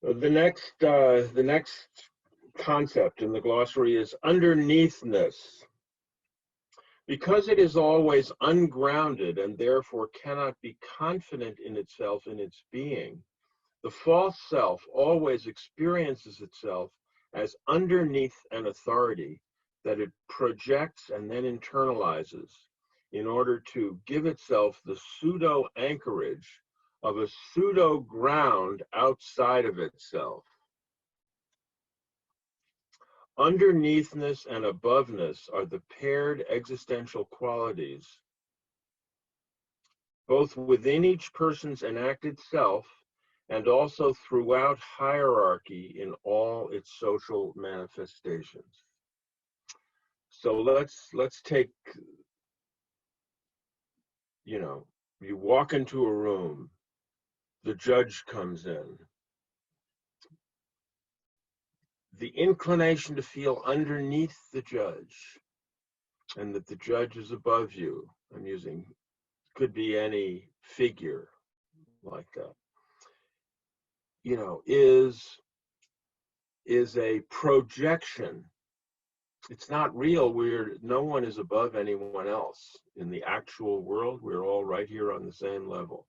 The next concept in the glossary is underneathness. Because it is always ungrounded and therefore cannot be confident in itself in its being, the false self always experiences itself as underneath an authority that it projects and then internalizes in order to give itself the pseudo anchorage of a pseudo ground outside of itself. Underneathness and aboveness are the paired existential qualities, both within each person's enacted self and also throughout hierarchy in all its social manifestations. So let's take, you walk into a room, the judge comes in. The inclination to feel underneath the judge and that the judge is above you, I'm using, could be any figure like that, is a projection. It's not real. No one is above anyone else. In the actual world, we're all right here on the same level.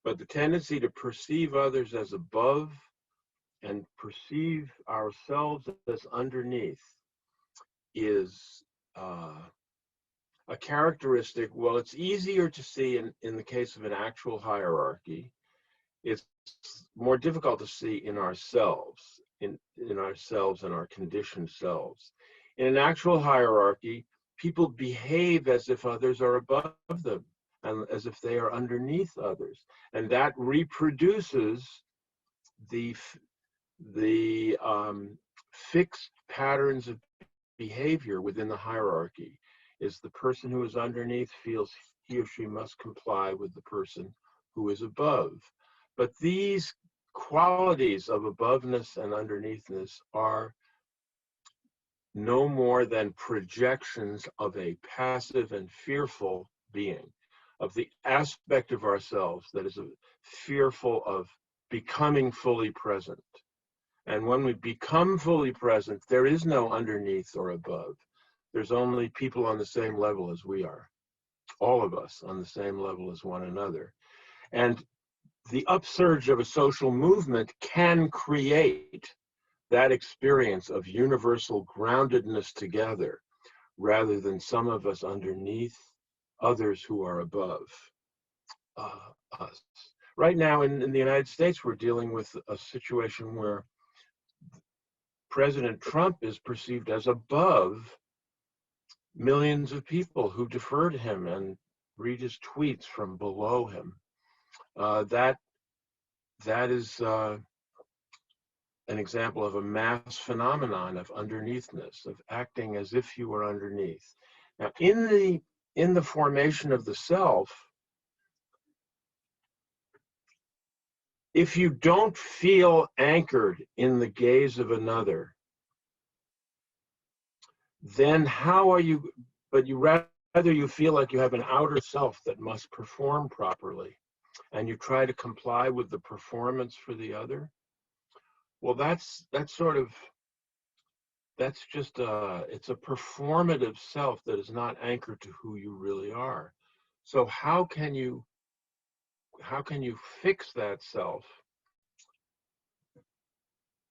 But the tendency to perceive others as above and perceive ourselves as underneath is a characteristic. Well, it's easier to see in the case of an actual hierarchy. It's more difficult to see in ourselves, in ourselves and our conditioned selves. In an actual hierarchy, people behave as if others are above them and as if they are underneath others. And that reproduces the fixed patterns of behavior within the hierarchy. Is the person who is underneath feels he or she must comply with the person who is above. But these qualities of aboveness and underneathness are no more than projections of a passive and fearful being, of the aspect of ourselves that is fearful of becoming fully present. And when we become fully present, there is no underneath or above. There's only people on the same level as we are, all of us on the same level as one another. And the upsurge of a social movement can create that experience of universal groundedness together, rather than some of us underneath, others who are above us. Right now in the United States, we're dealing with a situation where President Trump is perceived as above millions of people who defer to him and read his tweets from below him. That is an example of a mass phenomenon of underneathness, of acting as if you were underneath. Now, in the formation of the self, if you don't feel anchored in the gaze of another, then how are you, but you rather you feel like you have an outer self that must perform properly, and you try to comply with the performance for the other. Well, that's just it's a performative self that is not anchored to who you really are. So how can you fix that self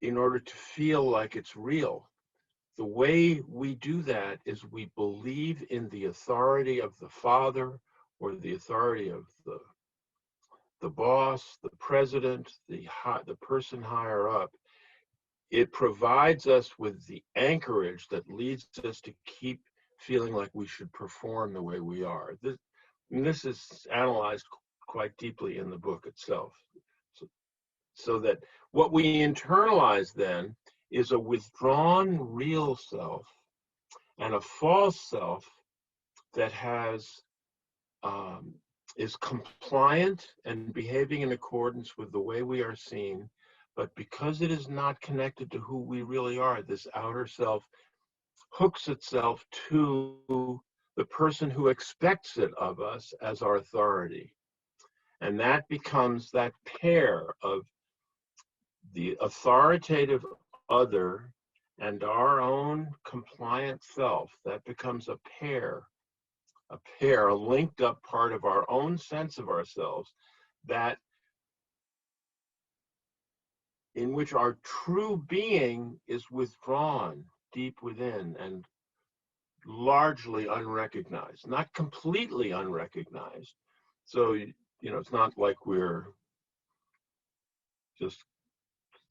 in order to feel like it's real? The way we do that is we believe in the authority of the father or the authority of the boss, the president, the person higher up. It provides us with the anchorage that leads us to keep feeling like we should perform the way we are. This is analyzed quite deeply in the book itself. So that what we internalize then is a withdrawn real self and a false self that is compliant and behaving in accordance with the way we are seen, but because it is not connected to who we really are, this outer self hooks itself to the person who expects it of us as our authority. And that becomes that pair of the authoritative other and our own compliant self, that becomes a pair, a linked up part of our own sense of ourselves, that in which our true being is withdrawn deep within and largely unrecognized, not completely unrecognized. So, you know, it's not like we're just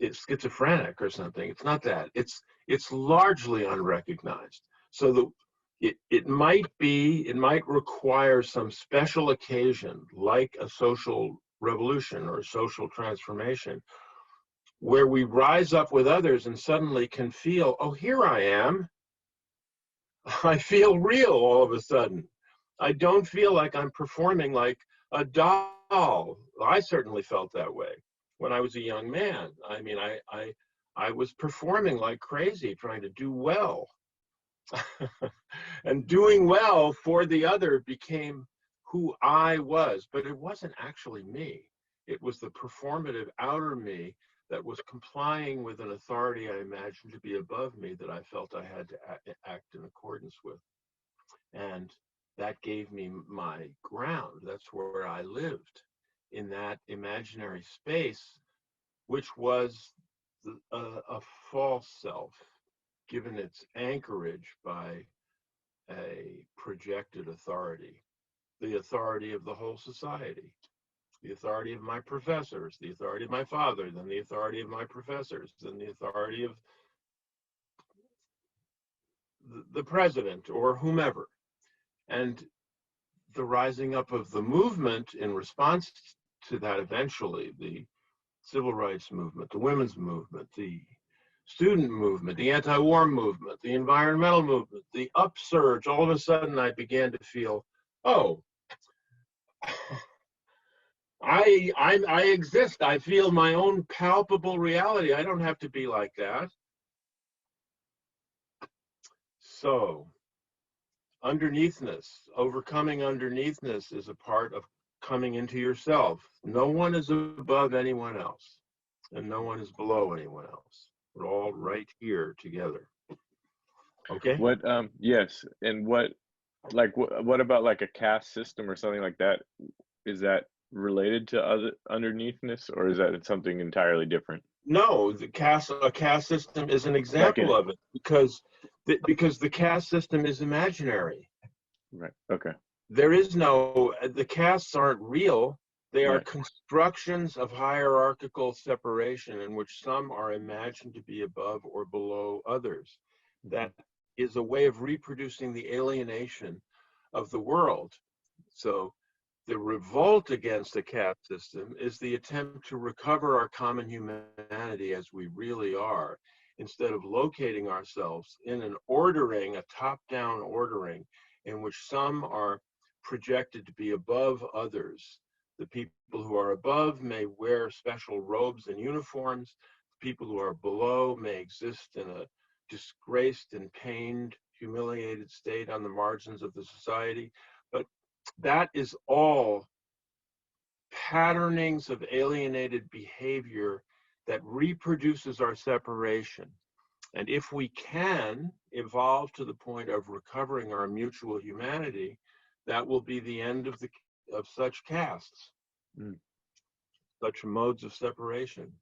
schizophrenic or something. It's not that. It's largely unrecognized. So it might require some special occasion, like a social revolution or social transformation, where we rise up with others and suddenly can feel, oh, here I am. I feel real all of a sudden. I don't feel like I'm performing like a doll. I certainly felt that way when I was a young man. I mean, I was performing like crazy, trying to do well. And doing well for the other became who I was, but it wasn't actually me. It was the performative outer me that was complying with an authority I imagined to be above me that I felt I had to act in accordance with. And that gave me my ground. That's where I lived, in that imaginary space, which was a false self, given its anchorage by a projected authority, the authority of the whole society, the authority of my professors, the authority of my father, then the authority of my professors, then the authority of the president or whomever. And the rising up of the movement in response to that, eventually, the civil rights movement, the women's movement, the student movement, the anti-war movement, the environmental movement, the upsurge, all of a sudden I began to feel, oh, I exist. I feel my own palpable reality. I don't have to be like that. So, underneathness, overcoming underneathness, is a part of coming into yourself. No one is above anyone else, and no one is below anyone else. We're all right here together. Okay? What yes, and what about like a caste system or something like that? Is that related to other underneathness, or is that something entirely different? No, a caste system is an Like example in of it, because the caste system is imaginary. right, okay, The castes aren't real. They are right. constructions of hierarchical separation in which some are imagined to be above or below others. Mhm. That is a way of reproducing the alienation of the world. So the revolt against the caste system is the attempt to recover our common humanity as we really are, instead of locating ourselves in an ordering, a top-down ordering, in which some are projected to be above others. The people who are above may wear special robes and uniforms. People who are below may exist in a disgraced and pained, humiliated state on the margins of the society. But that is all patternings of alienated behavior that reproduces our separation. And if we can evolve to the point of recovering our mutual humanity, that will be the end of such castes, Mm. such modes of separation.